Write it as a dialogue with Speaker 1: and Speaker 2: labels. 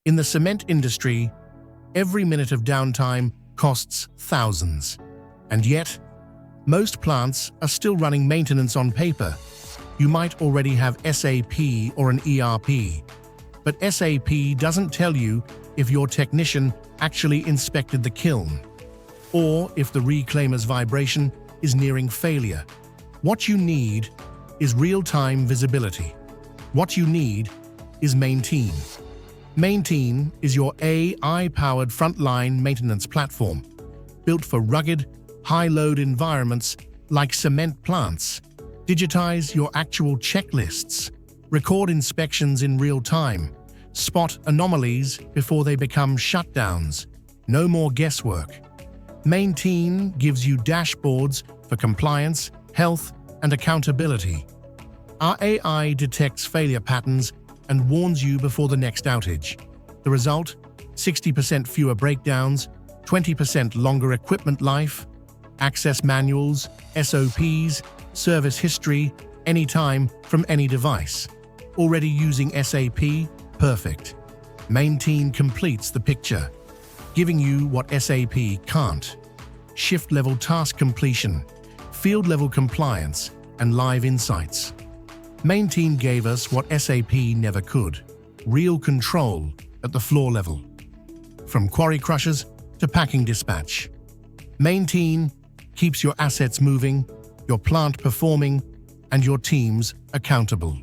Speaker 1: In the cement industry, every minute of downtime costs thousands. And yet, most plants are still running maintenance on paper. You might already have SAP or an ERP, but SAP doesn't tell you if your technician actually inspected the kiln, or if the reclaimer's vibration is nearing failure. What you need is real-time visibility. What you need is Maintein. Maintein is your AI-powered frontline maintenance platform, built for rugged, high-load environments like cement plants. Digitize your actual checklists, record inspections in real time, spot anomalies before they become shutdowns. No more guesswork. Maintein gives you dashboards for compliance, health, and accountability. Our AI detects failure patterns and warns you before the next outage. The result? 60% fewer breakdowns, 20% longer equipment life, access manuals, SOPs, service history, anytime from any device. Already using SAP? Perfect. Maintein completes the picture, giving you what SAP can't. Shift-level task completion, field-level compliance, and live insights. Maintein gave us what SAP never could: real control at the floor level. From quarry crushers to packing dispatch, Maintein keeps your assets moving, your plant performing, and your teams accountable.